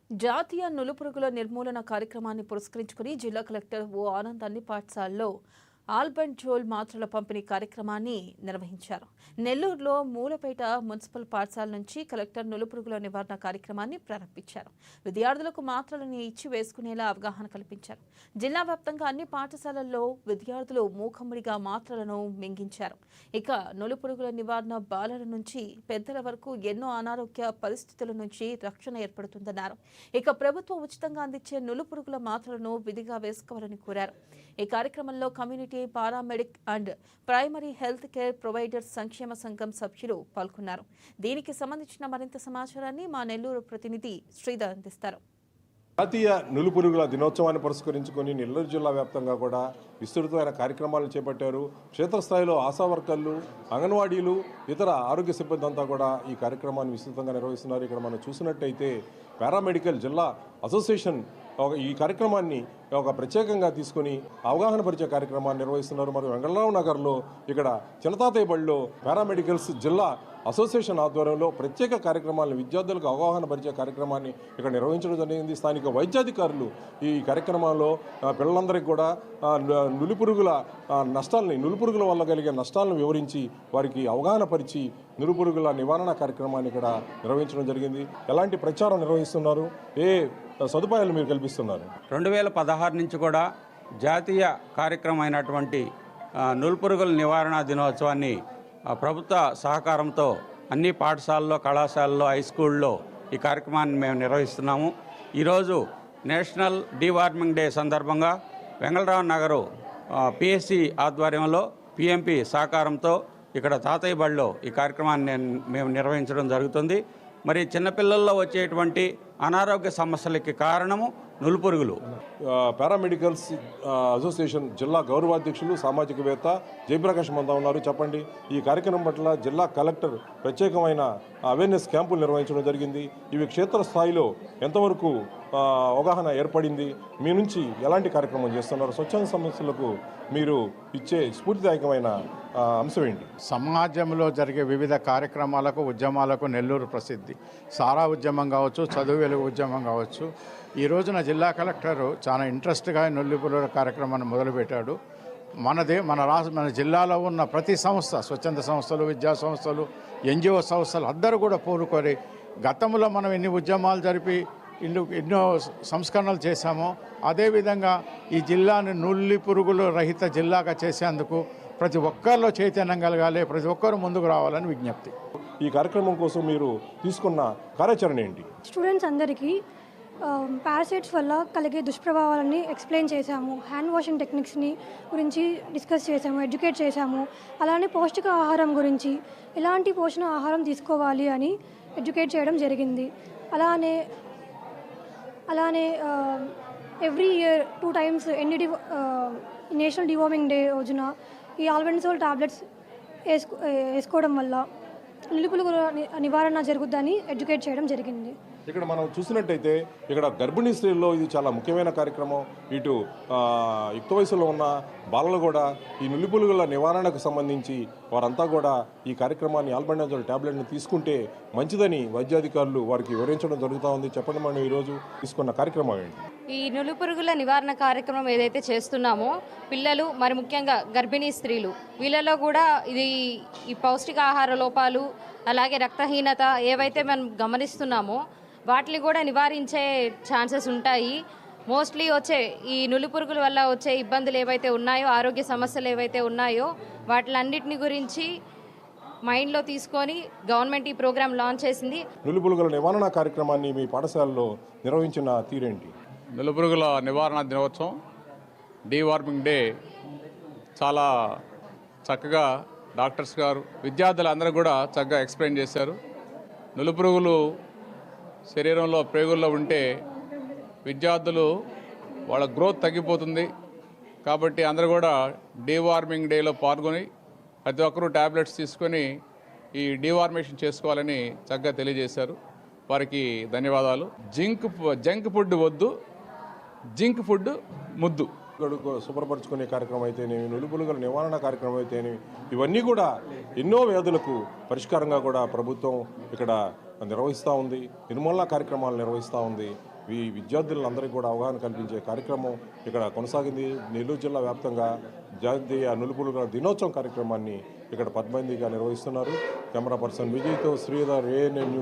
జాతీయ నులుపురుగుల నిర్మూలన కార్యక్రమాన్ని పురస్కరించుకుని జిల్లా కలెక్టర్ ఓ ఆనంద్ అన్ని పాఠశాలల్లో ఆల్బెంజోల్ మాత్రల పంపిణీ కార్యక్రమాన్ని నిర్వహించారు. నెల్లూరులో మూలపేట మున్సిపల్ పాఠశాల నుంచి కలెక్టర్ నులుపురుగుల నివారణ కార్యక్రమాన్ని ప్రారంభించారు. విద్యార్థులకు మాత్రలను ఇచ్చి వేసుకునేలా అవగాహన కల్పించారు. జిల్లా వ్యాప్తంగా అన్ని పాఠశాలల్లో విద్యార్థులు మూకమ్మడిగా మాత్రలను మింగించారు. ఇక నులుపురుగుల నివారణ బాలల నుంచి పెద్దల వరకు ఎన్నో అనారోగ్య పరిస్థితుల నుంచి రక్షణ ఏర్పడుతుందన్నారు. ఇక ప్రభుత్వం ఉచితంగా అందించే నులుపురుగుల మాత్రలను విధిగా వేసుకోవాలని కోరారు. ఈ కార్యక్రమంలో community paramedic and primary health care providers సంక్షేమ సంఘం సభ్యులు పాల్గొన్నారు. దీనికి సంబంధించిన మరింత సమాచారాన్ని మా నెల్లూరు ప్రతినిధి శ్రీధర్ అందిస్తారు. జాతీయ నులుపురుగుల దినోత్సవాన్ని పురస్కరించుకొని నెల్లూరు జిల్లా వ్యాప్తంగా కూడా విస్తృతమైన కార్యక్రమాలను చేపట్టారు. క్షేత్రస్థాయిలో ఆశా వర్కర్లు, అంగన్వాడీలు, ఇతర ఆరోగ్య సిబ్బంది అంతా కూడా ఈ కార్యక్రమాన్ని విస్తృతంగా నిర్వహిస్తున్నారు. ఇక్కడ మనం చూసినట్టయితే పారామెడికల్ జిల్లా అసోసియేషన్ ఈ కార్యక్రమాన్ని ఒక ప్రత్యేకంగా తీసుకుని అవగాహన పరిచే కార్యక్రమాన్ని నిర్వహిస్తున్నారు. మరియు వెంగళరావు నగర్లో ఇక్కడ చిన్నతాతయ్య బడిలో పారామెడికల్స్ జిల్లా అసోసియేషన్ ఆధ్వర్యంలో ప్రత్యేక కార్యక్రమాలను విద్యార్థులకు అవగాహన పరిచే కార్యక్రమాన్ని ఇక్కడ నిర్వహించడం జరిగింది. స్థానిక వైద్యాధికారులు ఈ కార్యక్రమంలో పిల్లలందరికీ కూడా నులిపురుగుల నష్టాలని, నులిపురుగుల వల్ల కలిగే నష్టాలను వివరించి వారికి అవగాహన పరిచి నులిపురుగుల నివారణ కార్యక్రమాన్ని ఇక్కడ నిర్వహించడం జరిగింది. ఎలాంటి ప్రచారం నిర్వహిస్తున్నారు, ఏ సదుపాయాలు మీరు కల్పిస్తున్నారు? 2016 నుంచి కూడా జాతీయ కార్యక్రమం అయినటువంటి నులిపురుగుల నివారణ దినోత్సవాన్ని ప్రభుత్వ సహకారంతో అన్ని పాఠశాలల్లో, కళాశాలల్లో, హై స్కూల్లో ఈ కార్యక్రమాన్ని మేము నిర్వహిస్తున్నాము. ఈరోజు నేషనల్ డీవార్మింగ్ డే సందర్భంగా వెంగళరావు నగరు పిఎస్సి ఆధ్వర్యంలో పిఎంపి సహకారంతో ఇక్కడ తాతయ్య బడిలో ఈ కార్యక్రమాన్ని మేము నిర్వహించడం జరుగుతుంది. మరి చిన్నపిల్లల్లో వచ్చేటువంటి అనారోగ్య సమస్యలకి కారణము నులిపురుగులు. పారామెడికల్స్ అసోసియేషన్ జిల్లా గౌరవాధ్యక్షులు, సామాజికవేత్త జయప్రకాష్ మందా ఉన్నారు. చెప్పండి, ఈ కార్యక్రమం పట్ల జిల్లా కలెక్టర్ ప్రత్యేకమైన అవేర్నెస్ క్యాంపులు నిర్వహించడం జరిగింది. ఇవి క్షేత్రస్థాయిలో ఎంతవరకు అవగాహన ఏర్పడింది? మీ నుంచి ఎలాంటి కార్యక్రమం చేస్తున్నారు? స్వచ్ఛంద సమస్యలకు మీరు ఇచ్చే స్ఫూర్తిదాయకమైన అంశం ఏంటి? సమాజంలో జరిగే వివిధ కార్యక్రమాలకు, ఉద్యమాలకు నెల్లూరు ప్రసిద్ధి. సారా ఉద్యమం కావచ్చు, చదువు వెలుగు ఉద్యమం కావచ్చు. ఈ రోజున జిల్లా కలెక్టరు చాలా ఇంట్రెస్ట్గా నులిపురుగుల కార్యక్రమాన్ని మొదలుపెట్టాడు. మన జిల్లాలో ఉన్న ప్రతి సంస్థ, స్వచ్ఛంద సంస్థలు, విద్యా సంస్థలు, ఎన్జిఓ సంస్థలు అందరూ కూడా పూనుకొని గతంలో మనం ఎన్ని ఉద్యమాలు జరిపి ఎన్నో సంస్కరణలు చేశామో అదేవిధంగా ఈ జిల్లాను నులిపురుగుల రహిత జిల్లాగా చేసేందుకు ప్రతి ఒక్కరిలో చైతన్యం కలగాలి, ప్రతి ఒక్కరు ముందుకు రావాలని విజ్ఞప్తి. ఈ కార్యక్రమం కోసం మీరు తీసుకున్న కార్యాచరణ ఏంటి? స్టూడెంట్స్ అందరికీ పారాసైట్స్ వల్ల కలిగే దుష్ప్రభావాలని ఎక్స్ప్లెయిన్ చేశాము. హ్యాండ్ వాషింగ్ టెక్నిక్స్ని గురించి డిస్కస్ చేశాము, ఎడ్యుకేట్ చేశాము. అలానే పౌష్టిక ఆహారం గురించి ఎలాంటి పోషణ ఆహారం తీసుకోవాలి అని ఎడ్యుకేట్ చేయడం జరిగింది. అలానే every year 2 times national deworming day రోజున ఈ ఆల్బెంజోల్ టాబ్లెట్స్ వేసుకోవడం వల్ల నులిపురుగుల నివారణ జరుగుతుందని ఎడ్యుకేట్ చేయడం జరిగింది. ఇక్కడ మనం చూసినట్టయితే ఇక్కడ గర్భిణీ స్త్రీల్లో ఇది చాలా ముఖ్యమైన కార్యక్రమం. ఇటు యుక్త వయసులో ఉన్న బాలలు కూడా ఈ నులిపురుగుల నివారణకు సంబంధించి వారంతా కూడా ఈ కార్యక్రమాన్ని ఆల్బెండజోల్ టాబ్లెట్ని తీసుకుంటే మంచిదని వైద్యాధికారులు వారికి వివరించడం జరుగుతూ ఉంది. చెప్పండి, మనం ఈరోజు తీసుకున్న కార్యక్రమం ఏంటి? ఈ నులిపురుగుల నివారణ కార్యక్రమం ఏదైతే చేస్తున్నామో పిల్లలు, మరి ముఖ్యంగా గర్భిణీ స్త్రీలు, వీళ్ళలో కూడా ఈ పౌష్టికాహార లోపాలు, అలాగే రక్తహీనత ఏవైతే మనం గమనిస్తున్నామో వాటిని కూడా నివారించే ఛాన్సెస్ ఉంటాయి. మోస్ట్లీ వచ్చే ఈ నులిపురుగుల వల్ల వచ్చే ఇబ్బందులు ఏవైతే ఉన్నాయో, ఆరోగ్య సమస్యలు ఏవైతే ఉన్నాయో వాటిలన్నిటిని గురించి మైండ్లో తీసుకొని గవర్నమెంట్ ఈ ప్రోగ్రాం లాంచ్ చేసింది. నులిపురుగుల నివారణ కార్యక్రమాన్ని మీ పాఠశాలలో నిర్వహించిన తీరేంటి? నులిపురుగుల నివారణ దినోత్సవం, డీవార్మింగ్ డే చాలా చక్కగా డాక్టర్స్ గారు, విద్యార్థులందరూ కూడా చక్కగా ఎక్స్ప్లెయిన్ చేశారు. నులిపురుగులు శరీరంలో, ప్రేగుల్లో ఉంటే విద్యార్థులు వాళ్ళ గ్రోత్ తగ్గిపోతుంది. కాబట్టి అందరూ కూడా డీవార్మింగ్ డేలో పాల్గొని ప్రతి ఒక్కరూ ట్యాబ్లెట్స్ తీసుకొని ఈ డీవార్మేషన్ చేసుకోవాలని చక్కగా తెలియజేశారు. వారికి ధన్యవాదాలు. జంక్ ఫుడ్ వద్దు, జింక్ ఫుడ్ ముద్దు. శుభ్రపరచుకునే కార్యక్రమం అయితేనేమి, నులిపురుగుల నివారణ కార్యక్రమం అయితేనేమి, ఇవన్నీ కూడా ఎన్నో వ్యాధులకు పరిష్కారంగా కూడా ప్రభుత్వం ఇక్కడ నిర్వహిస్తూ ఉంది. నిర్మూలన కార్యక్రమాలు నిర్వహిస్తూ ఉంది. ఈ విద్యార్థులందరికీ కూడా అవగాహన కల్పించే కార్యక్రమం ఇక్కడ కొనసాగింది. నెల్లూరు జిల్లా వ్యాప్తంగా జాతీయ నులిపురుగుల దినోత్సవం కార్యక్రమాన్ని ఇక్కడ 10 మందిగా నిర్వహిస్తున్నారు. కెమెరా పర్సన్ విజయ్తో శ్రీధర్, ANN న్యూస్.